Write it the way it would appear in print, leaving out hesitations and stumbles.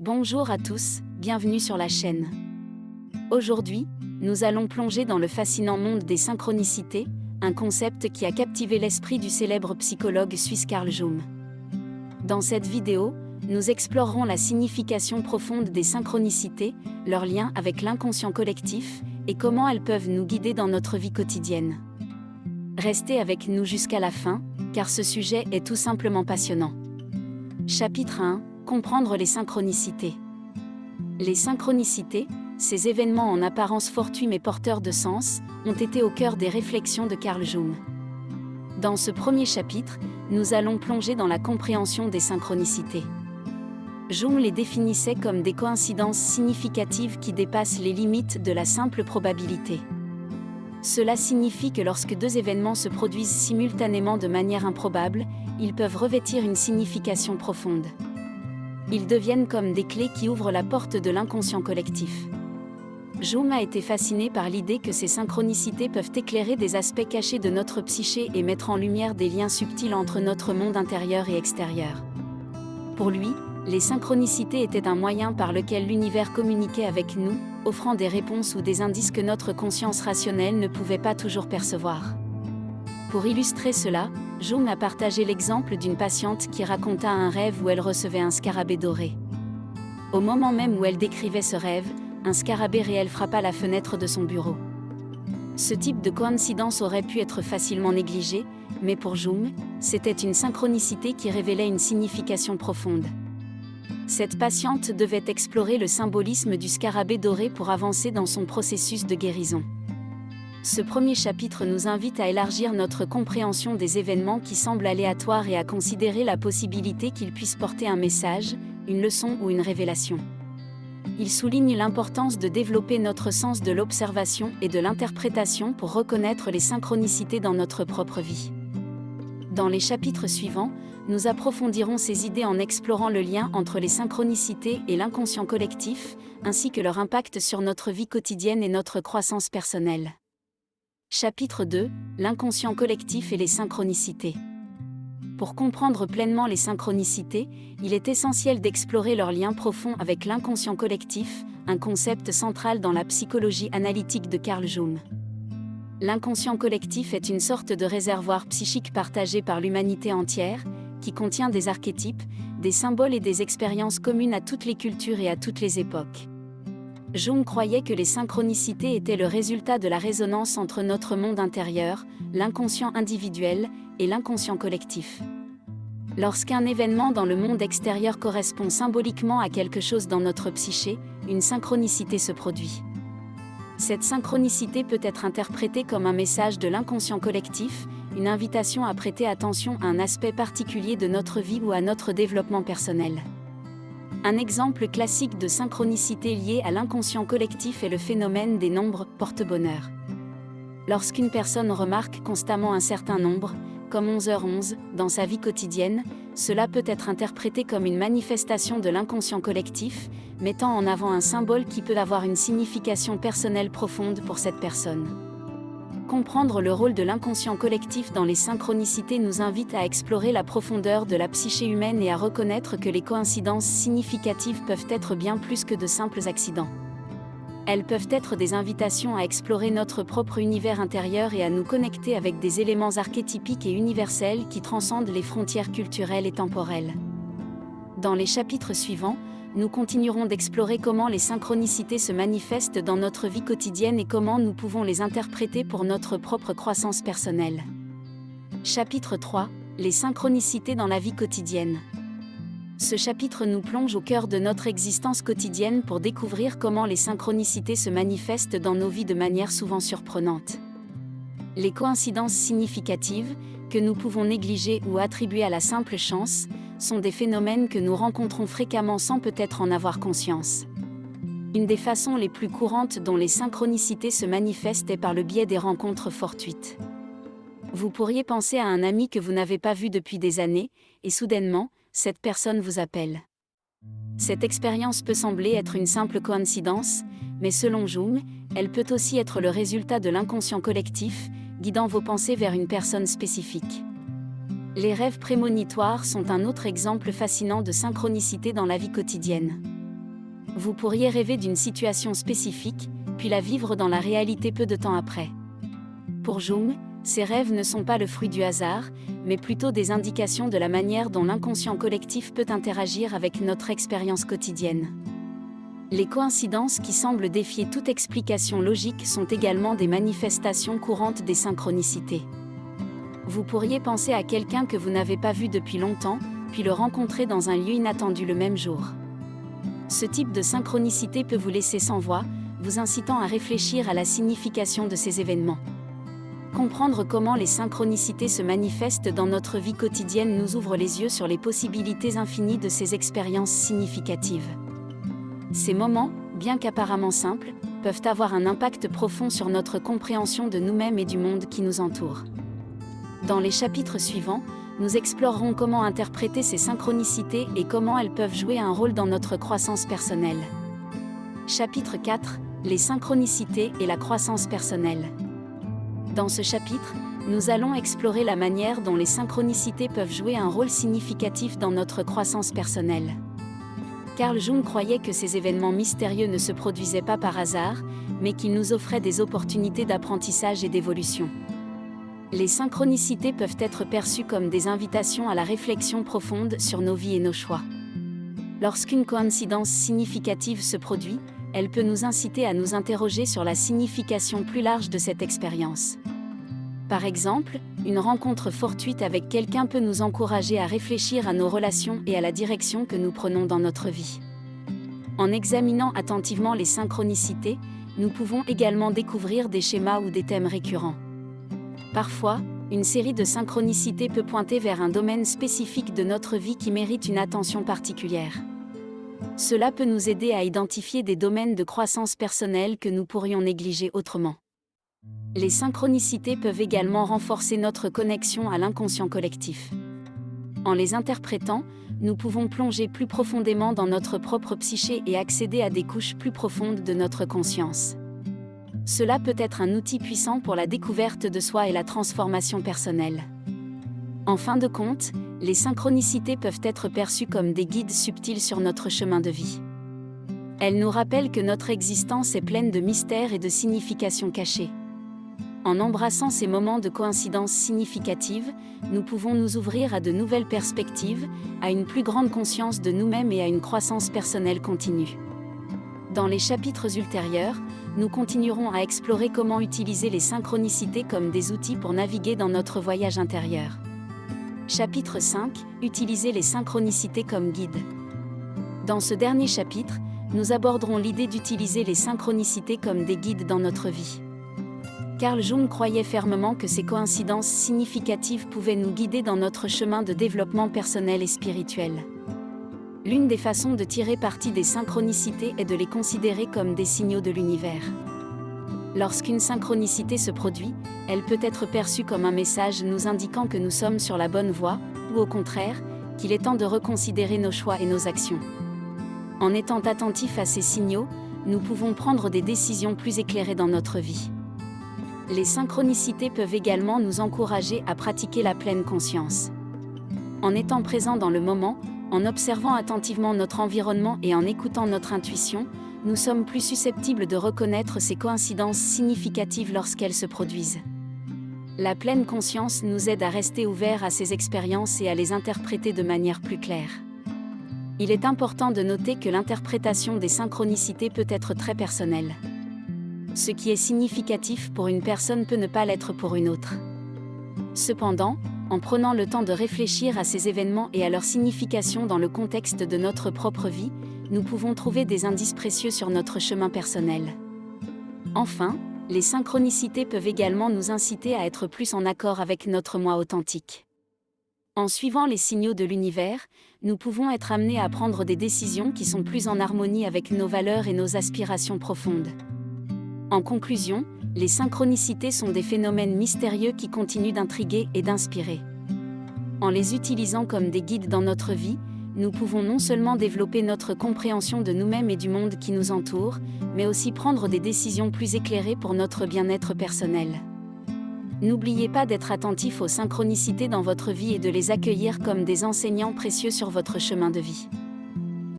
Bonjour à tous, bienvenue sur la chaîne. Aujourd'hui, nous allons plonger dans le fascinant monde des synchronicités, un concept qui a captivé l'esprit du célèbre psychologue suisse Carl Jung. Dans cette vidéo, nous explorerons la signification profonde des synchronicités, leur lien avec l'inconscient collectif, et comment elles peuvent nous guider dans notre vie quotidienne. Restez avec nous jusqu'à la fin, car ce sujet est tout simplement passionnant. Chapitre 1. Comprendre les synchronicités. Les synchronicités, ces événements en apparence fortuits mais porteurs de sens, ont été au cœur des réflexions de Carl Jung. Dans ce premier chapitre, nous allons plonger dans la compréhension des synchronicités. Jung les définissait comme des coïncidences significatives qui dépassent les limites de la simple probabilité. Cela signifie que lorsque deux événements se produisent simultanément de manière improbable, ils peuvent revêtir une signification profonde. Ils deviennent comme des clés qui ouvrent la porte de l'inconscient collectif. Jung a été fasciné par l'idée que ces synchronicités peuvent éclairer des aspects cachés de notre psyché et mettre en lumière des liens subtils entre notre monde intérieur et extérieur. Pour lui, les synchronicités étaient un moyen par lequel l'univers communiquait avec nous, offrant des réponses ou des indices que notre conscience rationnelle ne pouvait pas toujours percevoir. Pour illustrer cela, Jung a partagé l'exemple d'une patiente qui raconta un rêve où elle recevait un scarabée doré. Au moment même où elle décrivait ce rêve, un scarabée réel frappa la fenêtre de son bureau. Ce type de coïncidence aurait pu être facilement négligé, mais pour Jung, c'était une synchronicité qui révélait une signification profonde. Cette patiente devait explorer le symbolisme du scarabée doré pour avancer dans son processus de guérison. Ce premier chapitre nous invite à élargir notre compréhension des événements qui semblent aléatoires et à considérer la possibilité qu'ils puissent porter un message, une leçon ou une révélation. Il souligne l'importance de développer notre sens de l'observation et de l'interprétation pour reconnaître les synchronicités dans notre propre vie. Dans les chapitres suivants, nous approfondirons ces idées en explorant le lien entre les synchronicités et l'inconscient collectif, ainsi que leur impact sur notre vie quotidienne et notre croissance personnelle. Chapitre 2. L'inconscient collectif et les synchronicités. Pour comprendre pleinement les synchronicités, il est essentiel d'explorer leur lien profond avec l'inconscient collectif, un concept central dans la psychologie analytique de Carl Jung. L'inconscient collectif est une sorte de réservoir psychique partagé par l'humanité entière, qui contient des archétypes, des symboles et des expériences communes à toutes les cultures et à toutes les époques. Jung croyait que les synchronicités étaient le résultat de la résonance entre notre monde intérieur, l'inconscient individuel, et l'inconscient collectif. Lorsqu'un événement dans le monde extérieur correspond symboliquement à quelque chose dans notre psyché, une synchronicité se produit. Cette synchronicité peut être interprétée comme un message de l'inconscient collectif, une invitation à prêter attention à un aspect particulier de notre vie ou à notre développement personnel. Un exemple classique de synchronicité liée à l'inconscient collectif est le phénomène des nombres porte-bonheur. Lorsqu'une personne remarque constamment un certain nombre, comme 11h11, dans sa vie quotidienne, cela peut être interprété comme une manifestation de l'inconscient collectif, mettant en avant un symbole qui peut avoir une signification personnelle profonde pour cette personne. Comprendre le rôle de l'inconscient collectif dans les synchronicités nous invite à explorer la profondeur de la psyché humaine et à reconnaître que les coïncidences significatives peuvent être bien plus que de simples accidents. Elles peuvent être des invitations à explorer notre propre univers intérieur et à nous connecter avec des éléments archétypiques et universels qui transcendent les frontières culturelles et temporelles. Dans les chapitres suivants, nous continuerons d'explorer comment les synchronicités se manifestent dans notre vie quotidienne et comment nous pouvons les interpréter pour notre propre croissance personnelle. Chapitre 3. Les synchronicités dans la vie quotidienne. Ce chapitre nous plonge au cœur de notre existence quotidienne pour découvrir comment les synchronicités se manifestent dans nos vies de manière souvent surprenante. Les coïncidences significatives, que nous pouvons négliger ou attribuer à la simple chance, sont des phénomènes que nous rencontrons fréquemment sans peut-être en avoir conscience. Une des façons les plus courantes dont les synchronicités se manifestent est par le biais des rencontres fortuites. Vous pourriez penser à un ami que vous n'avez pas vu depuis des années, et soudainement, cette personne vous appelle. Cette expérience peut sembler être une simple coïncidence, mais selon Jung, elle peut aussi être le résultat de l'inconscient collectif, guidant vos pensées vers une personne spécifique. Les rêves prémonitoires sont un autre exemple fascinant de synchronicité dans la vie quotidienne. Vous pourriez rêver d'une situation spécifique, puis la vivre dans la réalité peu de temps après. Pour Jung, ces rêves ne sont pas le fruit du hasard, mais plutôt des indications de la manière dont l'inconscient collectif peut interagir avec notre expérience quotidienne. Les coïncidences qui semblent défier toute explication logique sont également des manifestations courantes des synchronicités. Vous pourriez penser à quelqu'un que vous n'avez pas vu depuis longtemps, puis le rencontrer dans un lieu inattendu le même jour. Ce type de synchronicité peut vous laisser sans voix, vous incitant à réfléchir à la signification de ces événements. Comprendre comment les synchronicités se manifestent dans notre vie quotidienne nous ouvre les yeux sur les possibilités infinies de ces expériences significatives. Ces moments, bien qu'apparemment simples, peuvent avoir un impact profond sur notre compréhension de nous-mêmes et du monde qui nous entoure. Dans les chapitres suivants, nous explorerons comment interpréter ces synchronicités et comment elles peuvent jouer un rôle dans notre croissance personnelle. Chapitre 4 : Les synchronicités et la croissance personnelle. Dans ce chapitre, nous allons explorer la manière dont les synchronicités peuvent jouer un rôle significatif dans notre croissance personnelle. Carl Jung croyait que ces événements mystérieux ne se produisaient pas par hasard, mais qu'ils nous offraient des opportunités d'apprentissage et d'évolution. Les synchronicités peuvent être perçues comme des invitations à la réflexion profonde sur nos vies et nos choix. Lorsqu'une coïncidence significative se produit, elle peut nous inciter à nous interroger sur la signification plus large de cette expérience. Par exemple, une rencontre fortuite avec quelqu'un peut nous encourager à réfléchir à nos relations et à la direction que nous prenons dans notre vie. En examinant attentivement les synchronicités, nous pouvons également découvrir des schémas ou des thèmes récurrents. Parfois, une série de synchronicités peut pointer vers un domaine spécifique de notre vie qui mérite une attention particulière. Cela peut nous aider à identifier des domaines de croissance personnelle que nous pourrions négliger autrement. Les synchronicités peuvent également renforcer notre connexion à l'inconscient collectif. En les interprétant, nous pouvons plonger plus profondément dans notre propre psyché et accéder à des couches plus profondes de notre conscience. Cela peut être un outil puissant pour la découverte de soi et la transformation personnelle. En fin de compte, les synchronicités peuvent être perçues comme des guides subtils sur notre chemin de vie. Elles nous rappellent que notre existence est pleine de mystères et de significations cachées. En embrassant ces moments de coïncidence significative, nous pouvons nous ouvrir à de nouvelles perspectives, à une plus grande conscience de nous-mêmes et à une croissance personnelle continue. Dans les chapitres ultérieurs, nous continuerons à explorer comment utiliser les synchronicités comme des outils pour naviguer dans notre voyage intérieur. Chapitre 5 : Utiliser les synchronicités comme guide. Dans ce dernier chapitre, nous aborderons l'idée d'utiliser les synchronicités comme des guides dans notre vie. Carl Jung croyait fermement que ces coïncidences significatives pouvaient nous guider dans notre chemin de développement personnel et spirituel. L'une des façons de tirer parti des synchronicités est de les considérer comme des signaux de l'univers. Lorsqu'une synchronicité se produit, elle peut être perçue comme un message nous indiquant que nous sommes sur la bonne voie, ou au contraire, qu'il est temps de reconsidérer nos choix et nos actions. En étant attentifs à ces signaux, nous pouvons prendre des décisions plus éclairées dans notre vie. Les synchronicités peuvent également nous encourager à pratiquer la pleine conscience. En étant présents dans le moment, en observant attentivement notre environnement et en écoutant notre intuition, nous sommes plus susceptibles de reconnaître ces coïncidences significatives lorsqu'elles se produisent. La pleine conscience nous aide à rester ouverts à ces expériences et à les interpréter de manière plus claire. Il est important de noter que l'interprétation des synchronicités peut être très personnelle. Ce qui est significatif pour une personne peut ne pas l'être pour une autre. Cependant, en prenant le temps de réfléchir à ces événements et à leur signification dans le contexte de notre propre vie, nous pouvons trouver des indices précieux sur notre chemin personnel. Enfin, les synchronicités peuvent également nous inciter à être plus en accord avec notre moi authentique. En suivant les signaux de l'univers, nous pouvons être amenés à prendre des décisions qui sont plus en harmonie avec nos valeurs et nos aspirations profondes. En conclusion, les synchronicités sont des phénomènes mystérieux qui continuent d'intriguer et d'inspirer. En les utilisant comme des guides dans notre vie, nous pouvons non seulement développer notre compréhension de nous-mêmes et du monde qui nous entoure, mais aussi prendre des décisions plus éclairées pour notre bien-être personnel. N'oubliez pas d'être attentif aux synchronicités dans votre vie et de les accueillir comme des enseignants précieux sur votre chemin de vie.